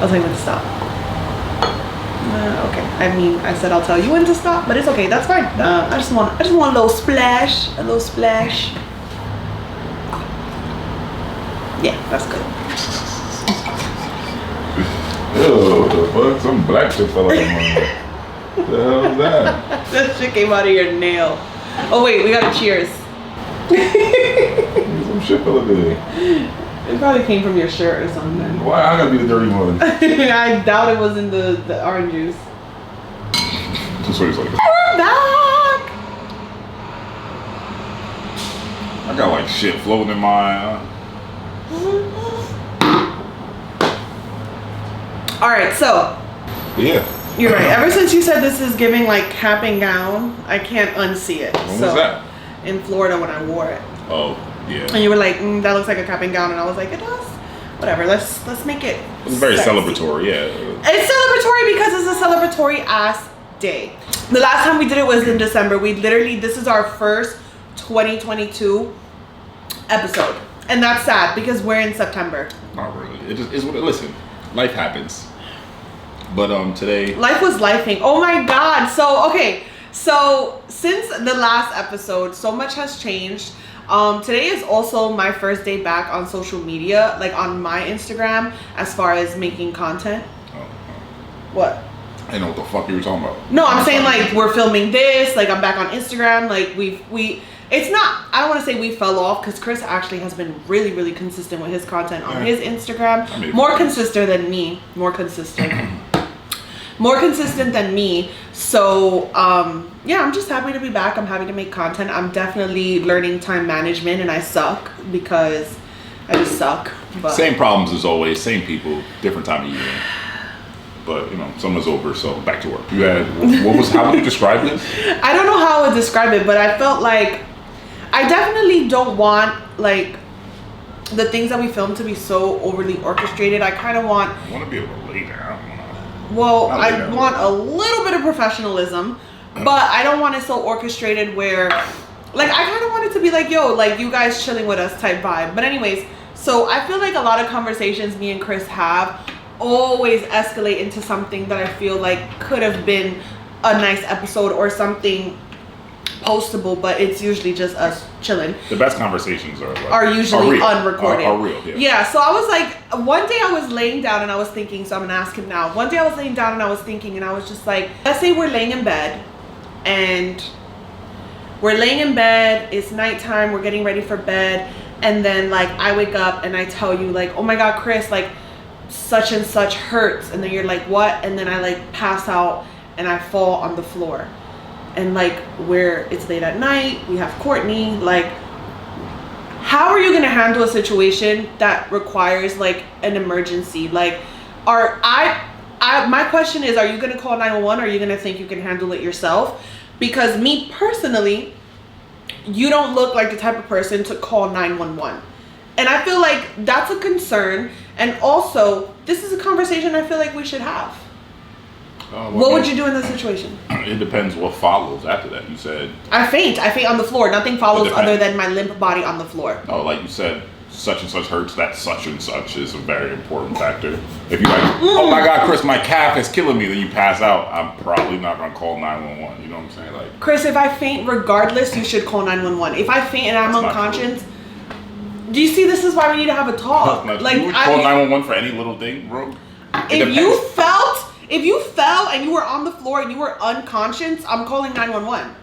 I'll tell you when to stop. Okay. I mean, I said I'll tell you when to stop, but it's okay. That's fine. I just want a little splash. A little splash. Yeah, that's good. Ew, what the fuck? Some black shit fell out of my What the hell is that? That shit came out of your nail. Oh wait, we gotta cheers. Some shit fell out there. It probably came from your shirt or something. Why I gotta be the dirty one? I doubt it was in the orange juice. Just so he's like, We're back! I got like shit floating in my. Alright, so. Yeah. You're right. Ever since you said this is giving like cap and gown, I can't unsee it. When was that? In Florida when I wore it. Oh, yeah. And you were like, that looks like a cap and gown, and I was like, it does. Whatever. Let's make it. It was very sexy. celebratory, yeah. It's celebratory because it's a celebratory ass day. The last time we did it was in December. This is our first 2022 episode, and that's sad because we're in September. Not really. It just is what it. Listen, life happens. But today. Life was lifing. Oh my God. So okay. So since the last episode, so much has changed. Today is also my first day back on social media, like on my Instagram, as far as making content. Oh. What? I didn't know what the fuck you were talking about. No, I'm saying like we're filming this, like I'm back on Instagram, like it's not, I don't want to say we fell off because Chris actually has been really, really consistent with his content on his Instagram. More consistent than me. More consistent than me. So, yeah, I'm just happy to be back. I'm happy to make content. I'm definitely learning time management, and I suck because I just suck. But Same problems as always, same people, different time of year. But, you know, summer's over, so back to work. You had, how would you describe this? I don't know how I would describe it, but I felt like I definitely don't want, like, the things that we film to be so overly orchestrated. I kind of want... I want to be able to lay down. Well, I want a little bit of professionalism, but I don't want it so orchestrated where, like, I kind of want it to be like, yo, like, you guys chilling with us type vibe. But anyways, so I feel like a lot of conversations me and Chris have always escalate into something that I feel like could have been a nice episode or something postable, but it's usually just us chilling. The best conversations are usually unrecorded. Are real, yeah. Yeah, so I was like, one day I was laying down and I was thinking, so I'm gonna ask him now. One day I was laying down and I was thinking, and I was just like, let's say we're laying in bed and it's nighttime, we're getting ready for bed, and then like I wake up and I tell you like, oh my God, Chris, like such and such hurts, and then you're like, what? And then I like pass out and I fall on the floor. And like it's late at night, we have Courtney, like how are you gonna handle a situation that requires like an emergency? Like my question is, are you gonna call 911 or are you gonna think you can handle it yourself? Because me personally, you don't look like the type of person to call 911. And I feel like that's a concern. And also, this is a conversation I feel like we should have. What would you do in this situation? It depends what follows after that. You said I faint on the floor. Nothing follows other than my limp body on the floor. Oh, like you said, such and such hurts. That such and such is a very important factor. If you're like, oh my God, Chris, my calf is killing me, then you pass out. I'm probably not gonna call 911. You know what I'm saying? Like, Chris, if I faint, regardless, you should call 911. If I faint and I'm unconscious, do you see? This is why we need to have a talk. Like, you would call 911 for any little thing, bro. If you fell and you were on the floor and you were unconscious, I'm calling 911.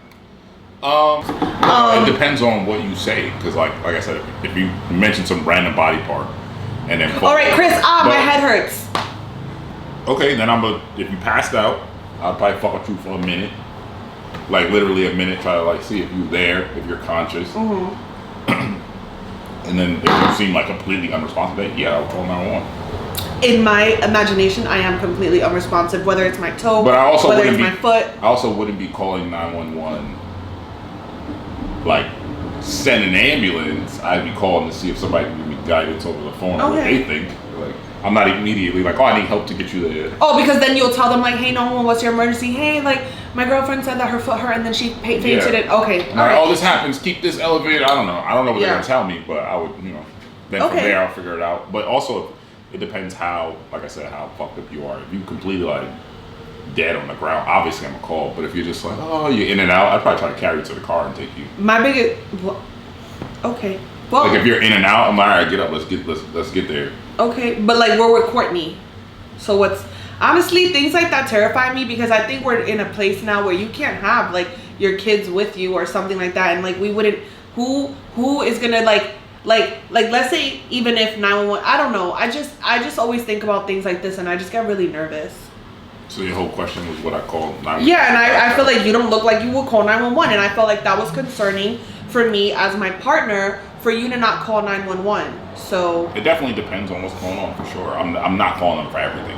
It depends on what you say, because like I said, if you mention some random body part and then fall, all right, Chris, my head hurts. Okay, then if you passed out, I'll probably fuck with you for a minute, like literally a minute, try to like see if you're there, if you're conscious. Mm-hmm. And then if you seem like completely unresponsive, yeah, I'll call 911. In my imagination, I am completely unresponsive, whether it's my toe, but whether it's my foot. I also wouldn't be calling 911, like, send an ambulance. I'd be calling to see if somebody can give me guidance over the phone or what they think. Like, I'm not immediately like, oh, I need help to get you there. Oh, because then you'll tell them like, hey, 911, what's your emergency? Hey, like, my girlfriend said that her foot hurt and then she fainted it. Okay, all right. Oh, this happens. Keep this elevated. I don't know what they're going to tell me, but I would, then from there I'll figure it out. But also, it depends how, like I said, how fucked up you are. If you completely like dead on the ground, obviously I'm gonna call. But if you're just like, oh, you're in and out, I'd probably try to carry you to the car and take you. My biggest, okay. Well, like if you're in and out, I'm like, all right, get up, let's get there. Okay, but like we're with Courtney, so what's honestly things like that terrify me because I think we're in a place now where you can't have like your kids with you or something like that, and like we wouldn't. Who is gonna like let's say even if 911, I don't know. I just always think about things like this and I just get really nervous. So your whole question was what I call 911. Yeah, and I feel like you don't look like you will call 911, and I felt like that was concerning for me as my partner for you to not call 911. So it definitely depends on what's going on for sure. I'm not calling them for everything.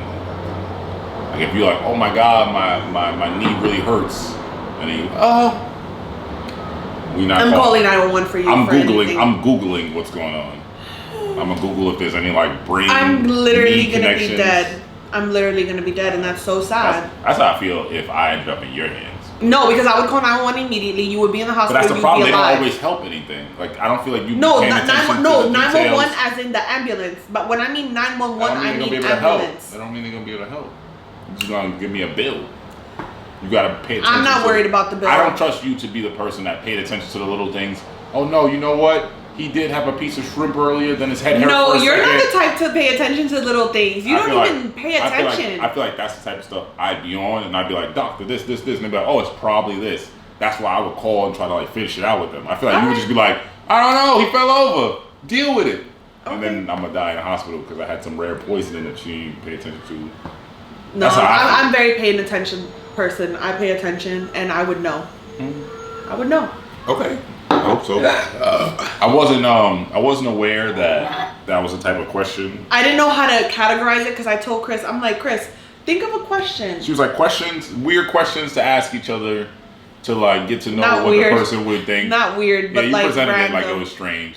Like if you're like, oh my god, my knee really hurts, and then I'm calling 911 for you. I'm for googling. anything. I'm googling what's going on. I'm gonna Google if there's any like brain. I'm literally gonna connections. be dead. I'm literally gonna be dead, and that's so sad. That's how I feel if I ended up in your hands. No, because I would call 911 immediately. You would be in the hospital. But that's the problem. You'd They be alive. don't always help anything. Like I don't feel like you. No, paying attention to the 911 details. as in the ambulance. But when I mean 911, I mean ambulance. ambulance. That don't mean they're gonna be able to help. You're just gonna give me a bill. You gotta pay attention. I'm not worried about the bill. I don't trust you to be the person that paid attention to the little things. Oh no, you know what? He did have a piece of shrimp earlier, then his head hurt. No, for a you're second. not the type to pay attention to little things. You don't even pay attention. I feel like that's the type of stuff I'd be on, and I'd be like, doctor, this, and they'd be like, oh, it's probably this. That's why I would call and try to like finish it out with them. I feel like you would just be like, I don't know, he fell over. Deal with it. Okay. And then I'm gonna die in the hospital because I had some rare poisoning that she didn't pay attention to. No, I'm very paying attention person. I pay attention, and I would know. Mm-hmm. I would know. Okay. I hope so. I wasn't aware that was the type of question. I didn't know how to categorize it because I told Chris, I'm like, Chris, think of a question. She was like, weird questions to ask each other to like get to know Not what weird. the person would think. Not weird, but you like presented random. it like it was strange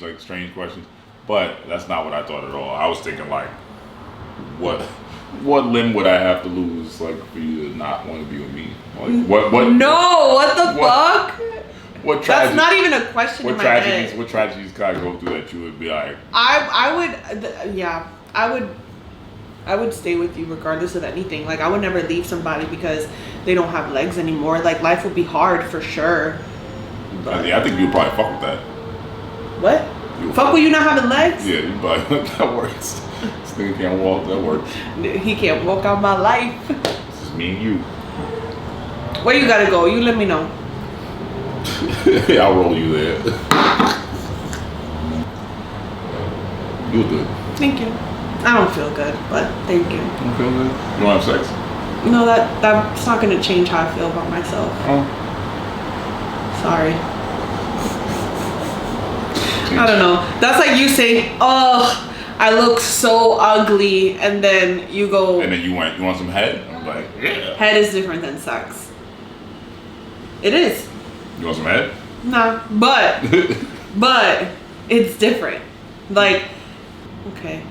questions. But that's not what I thought at all. I was thinking like, what limb would I have to lose like for you to not want to be with me? Like what? No, what the fuck? What tragedy? That's not even a question in my head. What tragedies could I go through that you would be like? I would stay with you regardless of anything. Like I would never leave somebody because they don't have legs anymore. Like life would be hard for sure. I think you'd probably fuck with that. What? Fuck with you not having legs? Yeah, you probably that works. This nigga can't walk. That works. He can't walk out my life. This is me and you. Where you gotta go? You let me know. I'll roll you there. You're good. Thank you. I don't feel good, but thank you. You don't feel good? You don't have sex? No, that's not gonna change how I feel about myself. Oh. Sorry. I don't know. That's like you say, oh, I look so ugly, and then you go. And then you want some head? I'm like, yeah. Head is different than sex. It is. You want some head? Nah, but it's different. Like, okay,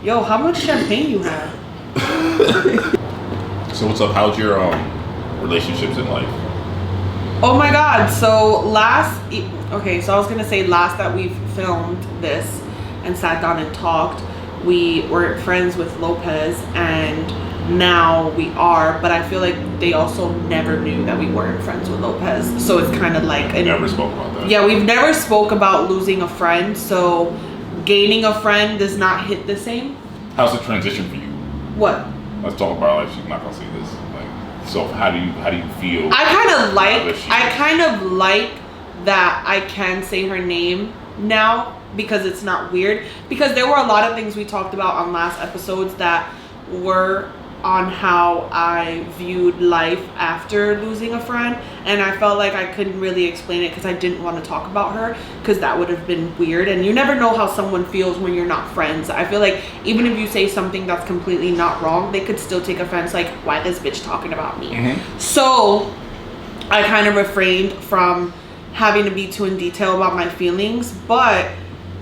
yo, how much champagne you have? So what's up? How's your relationships in life? Oh my God! So so I was gonna say last that we filmed this and sat down and talked, we were friends with Lopez, and now we are, but I feel like they also never knew that we weren't friends with Lopez. So it's kind of like Never spoke about that. Yeah, we've never spoke about losing a friend, so gaining a friend does not hit the same. How's the transition for you? What? Let's talk about our life. She's not gonna say this. Like, so how do you feel? I kind of like that I can say her name now because it's not weird. Because there were a lot of things we talked about on last episodes that were on how I viewed life after losing a friend, and I felt like I couldn't really explain it because I didn't want to talk about her because that would have been weird, and you never know how someone feels when you're not friends. I feel like even if you say something that's completely not wrong, they could still take offense, like, why this bitch talking about me? Mm-hmm. So I kind of refrained from having to be too in detail about my feelings, but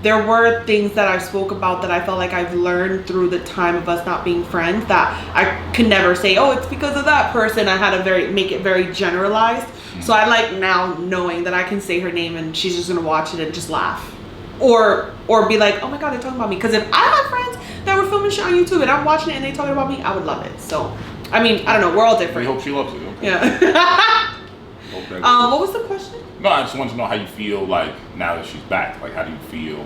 there were things that I spoke about that I felt like I've learned through the time of us not being friends that I could never say, oh, it's because of that person. I had to make it very generalized. So I like now knowing that I can say her name and she's just gonna watch it and just laugh. Or be like, oh my God, they're talking about me. Because if I have friends that were filming this shit on YouTube and I'm watching it and they talking about me, I would love it. So, I mean, I don't know. We're all I different. hope she loves it. Okay. Yeah. Okay. What was the question? No, I just want to know how you feel like now that she's back. Like, how do you feel?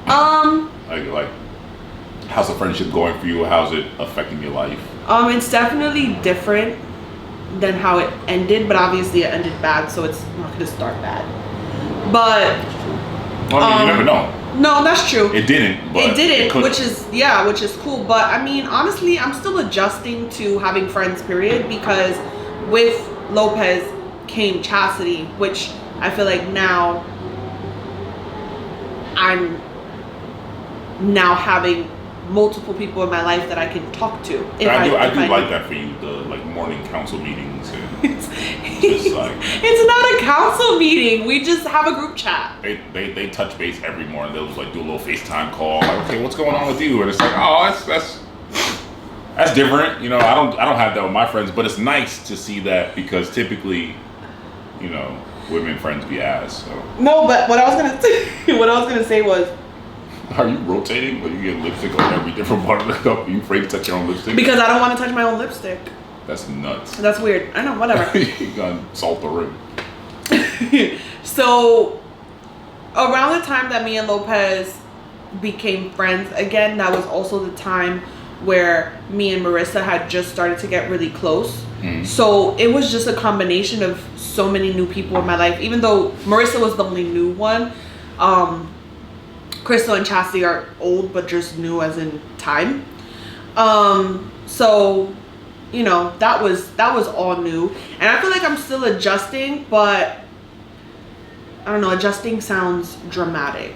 Like, how's the friendship going for you? How's it affecting your life? It's definitely different than how it ended, but obviously it ended bad, so it's not gonna start bad. But Well, I mean, you never know. no, that's true. It didn't. But It didn't, could've. which is cool. But I mean, honestly, I'm still adjusting to having friends, period, because with Lopez came Chastity, which I feel like now I'm now having multiple people in my life that I can talk to. I do like that for you, the like morning council meetings and just like it's not a council meeting. We just have a group chat. they touch base every morning. They'll just like do a little FaceTime call. Like, okay, what's going on with you? And it's like, oh, that's different. You know, I don't have that with my friends, but it's nice to see that because typically, you know, women friends be ass. So. No, but what I was gonna say was. Are you rotating? Or you get lipstick on every different part of the cup? Are you afraid to touch your own lipstick? Because I don't want to touch my own lipstick. That's nuts. That's weird. I know, whatever. You gotta salt the rim. So, around the time that me and Lopez became friends again, that was also the time where me and Marissa had just started to get really close. Mm. So, it was just a combination of so many new people in my life. Even though Marissa was the only new one, Crystal and Chastity are old, but just new as in time. So, you know, that was all new. And I feel like I'm still adjusting, but I don't know, adjusting sounds dramatic.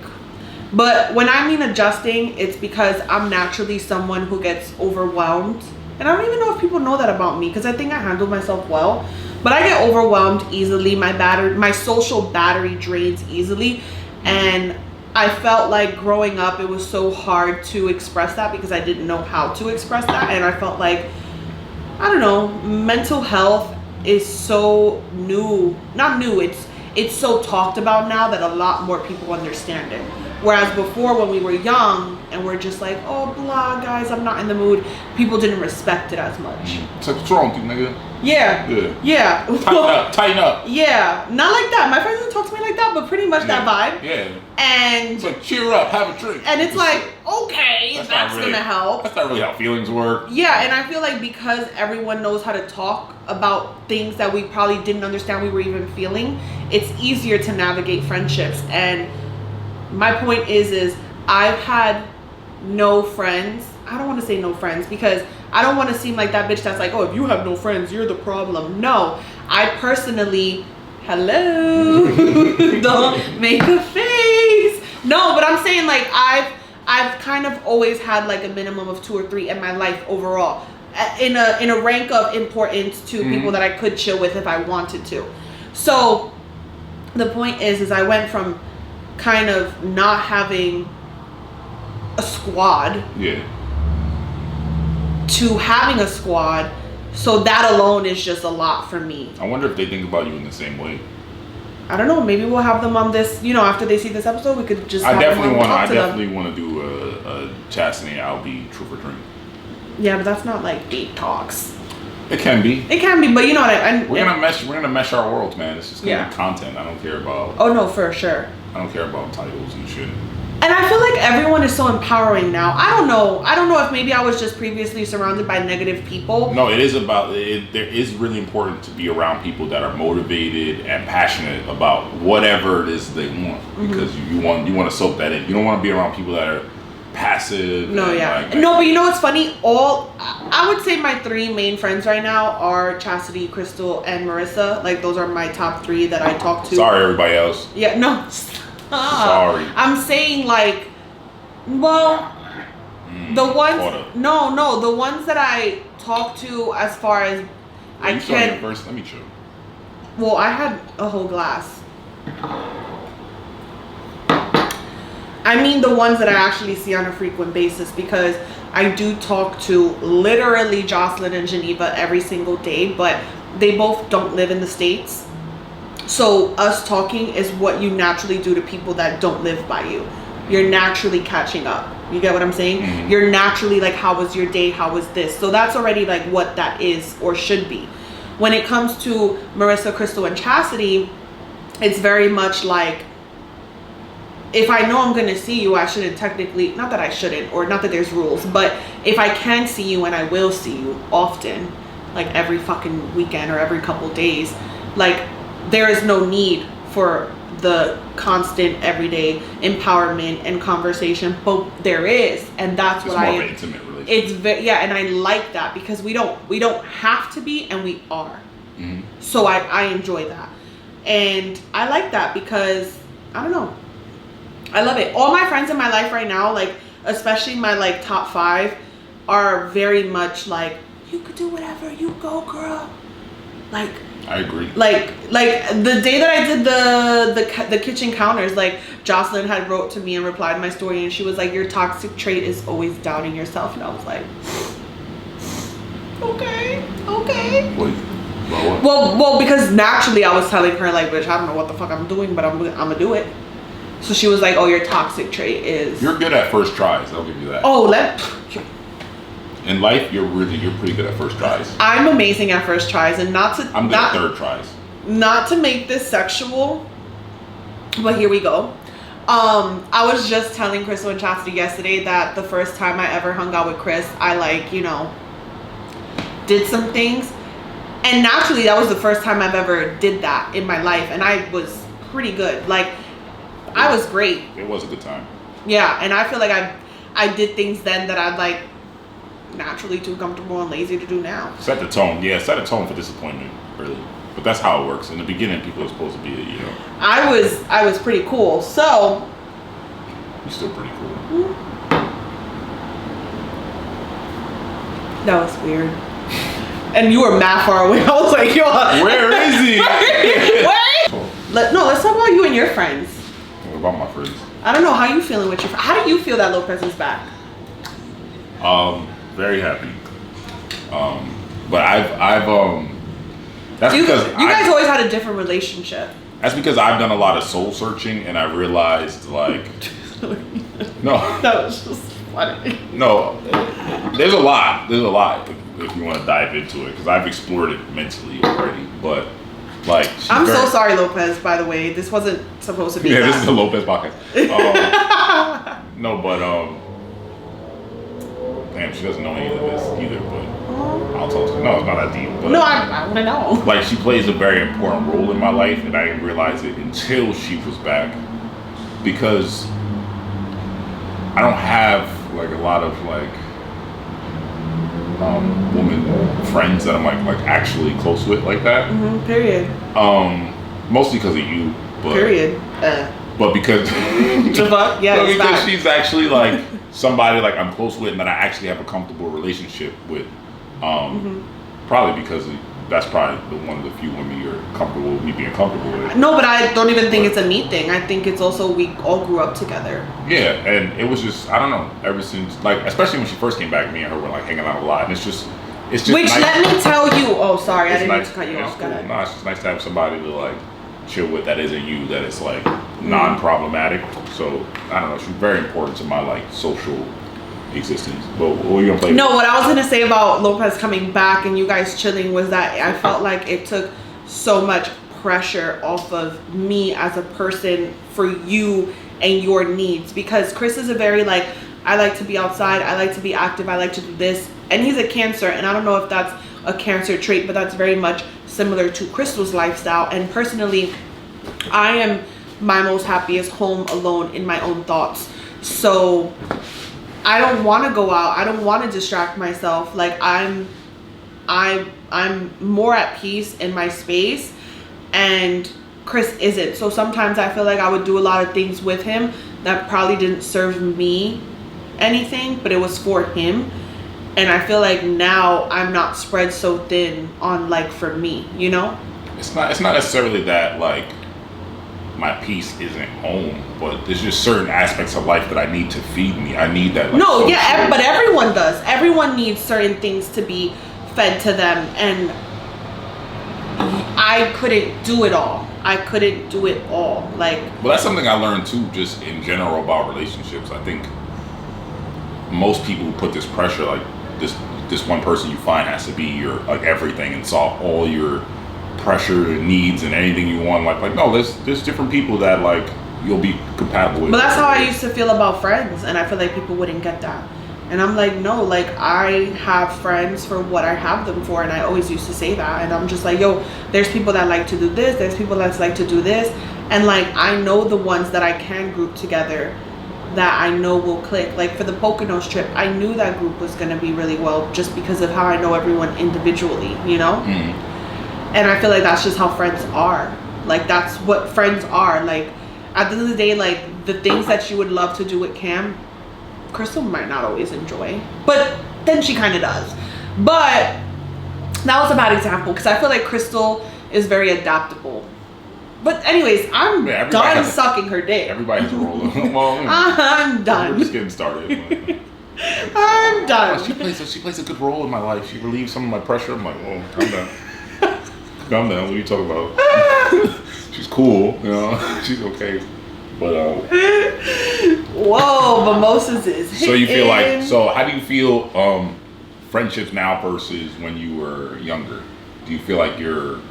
But when I mean adjusting, it's because I'm naturally someone who gets overwhelmed. And I don't even know if people know that about me because I think I handle myself well. But I get overwhelmed easily. My social battery drains easily. And I felt like growing up, it was so hard to express that because I didn't know how to express that. And I felt like, I don't know, mental health is so new. Not new, it's so talked about now that a lot more people understand it. Whereas before when we were young and we're just like, oh, blah, guys, I'm not in the mood, people didn't respect it as much. It's like, what's wrong with you, nigga? Yeah. Yeah. Tighten up. Yeah. Not like that. My friends don't talk to me like that, but pretty much that vibe. Yeah. And it's like, cheer up, have a drink. And it's like, okay, that's really, gonna help. That's not really how feelings work. Yeah, and I feel like because everyone knows how to talk about things that we probably didn't understand we were even feeling, it's easier to navigate friendships. And my point is I've had no friends. I don't want to say no friends because I don't want to seem like that bitch that's like, oh, if you have no friends, you're the problem. No, I personally, hello, don't make a face. No, but I'm saying like I've kind of always had like a minimum of 2 or 3 in my life overall, in a rank of importance to people that I could chill with if I wanted to. So the point is I went from kind of not having a squad to having a squad, so that alone is just a lot for me. I wonder if they think about you in the same way. I don't know, maybe we'll have them on this, you know, after they see this episode we could just I have definitely them want to do a Chastity and Albie Truth or Drink. Yeah, but that's not like date talks. It can be, but you know what we're gonna mesh our worlds, man. It's just gonna be content. I don't care about no, for sure. I don't care about titles and shit. And I feel like everyone is so empowering now. I don't know if maybe I was just previously surrounded by negative people. No, it is about it. There is really important to be around people that are motivated and passionate about whatever it is they want, because you want to soak that in. You don't want to be around people that are passive. No, but you know what's funny? I would say my 3 main friends right now are Chastity, Crystal, and Marissa. Like those are my top 3 that I talk to. Sorry, everybody else. Yeah, no. Sorry. I'm saying like, well, the ones, the ones that I talk to as far as I can. First, let me chill. Well, I had a whole glass. I mean the ones that I actually see on a frequent basis, because I do talk to literally Jocelyn and Geneva every single day, but they both don't live in the States. So us talking is what you naturally do to people that don't live by you. You're naturally catching up. You get what I'm saying? Mm-hmm. You're naturally like, how was your day? How was this? So that's already like what that is or should be. When it comes to Marissa, Crystal, and Chastity, it's very much like, if I know I'm going to see you, I shouldn't technically, not that I shouldn't, or not that there's rules, but if I can see you and I will see you often, like every fucking weekend or every couple days, like there is no need for the constant everyday empowerment and conversation, but there is, and that's it's what more of an intimate relationship. It's very, yeah, and I like that because we don't have to be, and we are. Mm-hmm. So I enjoy that, and I like that because I don't know, I love it. All my friends in my life right now, like especially my like top 5, are very much like, you could do whatever, you go, girl. Like, I agree. Like the day that I did the kitchen counters, like Jocelyn had wrote to me and replied to my story, and she was like, your toxic trait is always doubting yourself, and I was like, okay. Wait, what? Well, because naturally I was telling her like, bitch, I don't know what the fuck I'm doing, but I'm gonna do it. So she was like, oh, your toxic trait is, You're good at first tries. I'll give you that. oh, In life, you're pretty good at first tries. I'm amazing at first tries, and I'm good at third tries. Not to make this sexual, but here we go. I was just telling Crystal and Chastity yesterday that the first time I ever hung out with Chris, I like, you know, did some things, and naturally that was the first time I've ever did that in my life, and I was pretty good. Like, I was great. It was a good time. Yeah, and I feel like I did things then that I'd like naturally too comfortable and lazy to do now. Set the tone. Yeah, set a tone for disappointment, really. But that's how it works. In the beginning, people are supposed to be, you know. I was pretty cool, so. You're still pretty cool. That was weird. And you were mad far away. I was like, yo. Where is he? Wait. No, let's talk about you and your friends. What about my friends? I don't know how you feeling with your friends. How do you feel that Lopez is back? Very happy. But I've that's because you guys always had a different relationship. That's because I've done a lot of soul searching, and I realized like no, That was just funny. no, there's a lot if you want to dive into it, because I've explored it mentally already. But like, I'm so sorry, Lopez. By the way, this wasn't supposed to be. Yeah, that. this is the Lopez podcast. No, but damn, she doesn't know any of this either. But I'll talk to her. No, it's not that deep. But, no, I want to know. like, she plays a very important role in my life, and I didn't realize it until she was back, because I don't have like a lot of like woman friends that I'm like actually close with like that. Mm-hmm, period. Mostly because of you. But, period. But because The fuck? Yeah, but it's because back. she's actually like somebody like I'm close with and that I actually have a comfortable relationship with. Probably because that's probably one of the few women you're comfortable with me being comfortable with. No, but I don't even think it's a me thing. I think it's also we all grew up together. Yeah, and it was just, I don't know, ever since, like, especially when she first came back, me and her were like hanging out a lot, and it's just Which, nice. let me tell you. Oh, sorry, I It's didn't mean nice, to cut you it's off. Go cool. ahead. No, it's just nice to have somebody to like chill with that isn't you, that is like non-problematic. So I don't know, she's very important to my like social existence. But what are you gonna play? No, what I was gonna say about Lopez coming back and you guys chilling was that I felt like it took so much pressure off of me as a person for you and your needs, because Chris is a very like, I like to be outside, I like to be active, I like to do this, and he's a Cancer, and I don't know if that's a Cancer trait, but that's very much similar to Crystal's lifestyle. And personally, I am my most happiest home alone in my own thoughts. So I don't want to go out. I don't want to distract myself. Like I'm more at peace in my space, and Chris isn't. So sometimes I feel like I would do a lot of things with him that probably didn't serve me anything, but it was for him. And I feel like now I'm not spread so thin on like for me, you know? It's not necessarily that like my peace isn't home, but there's just certain aspects of life that I need to feed me. I need that. Like, no, yeah, but everyone does. Everyone needs certain things to be fed to them, and I couldn't do it all. I couldn't do it all. Like, well, that's something I learned too, just in general about relationships. I think most people who put this pressure, like this one person you find has to be your like everything and solve all your pressure and needs and anything you want. Like no, there's different people that like you'll be compatible with. But that's how I used to feel about friends, and I feel like people wouldn't get that. And I'm like, no, like I have friends for what I have them for, and I always used to say that. And I'm just like, yo, there's people that like to do this, there's people that like to do this, and like I know the ones that I can group together that I know will click. Like for the Poconos trip, I knew that group was gonna be really well just because of how I know everyone individually, you know? And I feel like that's just how friends are. Like that's what friends are. Like at the end of the day, like the things that you would love to do with Cam, Crystal might not always enjoy, but then she kind of does. But that was a bad example because I feel like Crystal is very adaptable. But anyways, I'm done sucking her dick. Everybody's rolling. Well, I'm done. We're just getting started. I'm done. She plays a good role in my life. She relieves some of my pressure. I'm like, oh, calm down. Calm down. What are you talking about? She's cool, you know. She's okay. But whoa, mimosas is hitting. So you feel like, so how do you feel friendships now versus when you were younger? Do you feel like you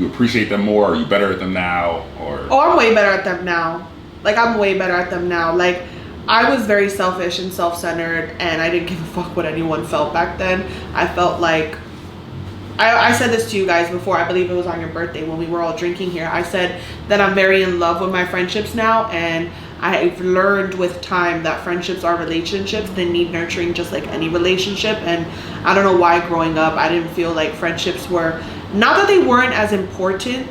appreciate them more? Are you better at them now? Or I'm way better at them now. Like I'm way better at them now. Like I was very selfish and self-centered, and I didn't give a fuck what anyone felt back then. I felt like I said this to you guys before. I believe it was on your birthday when we were all drinking here. I said that I'm very in love with my friendships now, and I've learned with time that friendships are relationships. They need nurturing just like any relationship. And I don't know why growing up I didn't feel like friendships were, not that they weren't as important.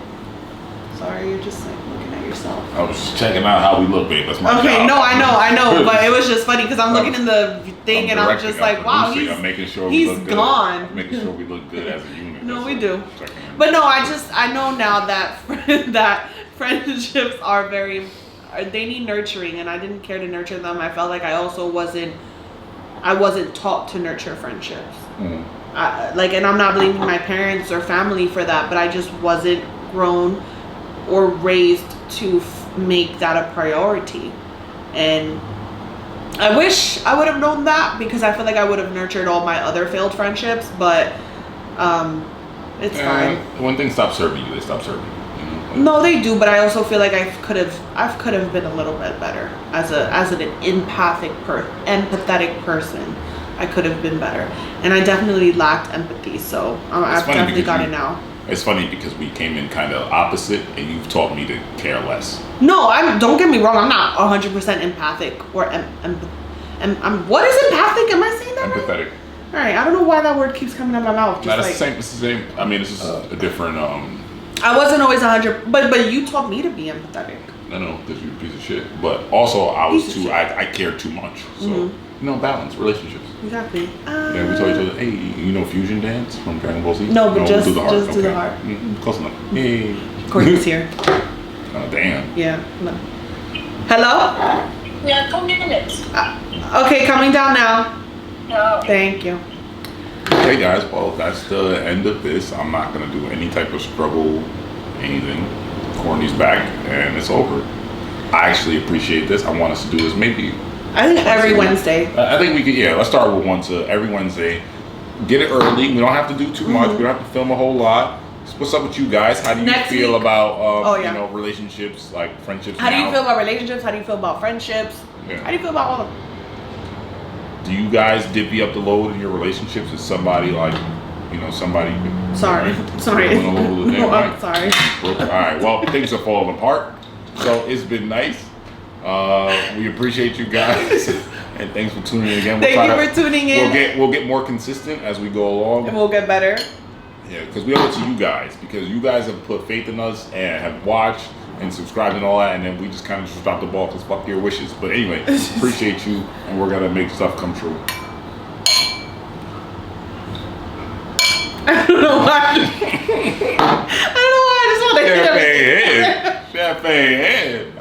Sorry, you're just like looking at yourself. I was just checking out how we look, babe. That's my job. No, I know, but it was just funny because I'm looking in the thing and I'm just like, wow, I'm making sure he's we look gone. Good. Making sure we look good as a unit. No, we do. But no, I know now that that friendships are they need nurturing, and I didn't care to nurture them. I felt like I also wasn't taught to nurture friendships. And I'm not blaming my parents or family for that, but I just wasn't grown or raised to make that a priority. And I wish I would have known that, because I feel like I would have nurtured all my other failed friendships, but it's fine. When things stop serving you, they stop serving you. No, they do, but I also feel like I could have been a little bit better as an empathetic person. I could have been better, and I definitely lacked empathy. So I've definitely got it now. It's funny because we came in kind of opposite, and you've taught me to care less. No, don't get me wrong. I'm not 100% empathic or what is empathic? Am I saying that empathetic? Right? All right. I don't know why that word keeps coming out of my mouth. It's the same. I mean, this is a different. I wasn't always 100, but you taught me to be empathetic. I know, because you're a piece of shit. But also, I cared too much. So, balance, relationships. Exactly. Yeah, we told each other, hey, you know Fusion Dance from Dragon Ball Z? No, but just do the heart. Just do the heart. Close enough. Hey. Courtney's here. Oh, damn. Yeah. No. Hello? Yeah, 2 minutes. Okay, coming down now. No. Thank you. Hey guys, well, that's the end of this. I'm not going to do any type of struggle, anything. Courtney's back, and it's over. I actually appreciate this. I want us to do this maybe. I think every Wednesday. I think we could, let's start with every Wednesday. Get it early. We don't have to do too much. We don't have to film a whole lot. What's up with you guys? How do you feel about relationships, like friendships? How do you feel about relationships? How do you feel about friendships? Yeah. How do you feel about all of them? Do you guys divvy up the load in your relationships? Is somebody somebody? Sorry. I'm sorry. All right. Well, things are falling apart. So it's been nice. We appreciate you guys, and thanks for tuning in again. Thank you for tuning in. We'll get more consistent as we go along, and we'll get better. Yeah, because we owe it to you guys, because you guys have put faith in us and have watched and subscribed and all that, and then we just kind of just dropped the ball because fuck your wishes. But anyway, appreciate you, and we're gonna make stuff come true. I don't know why. I just want to hit him. Champagne head.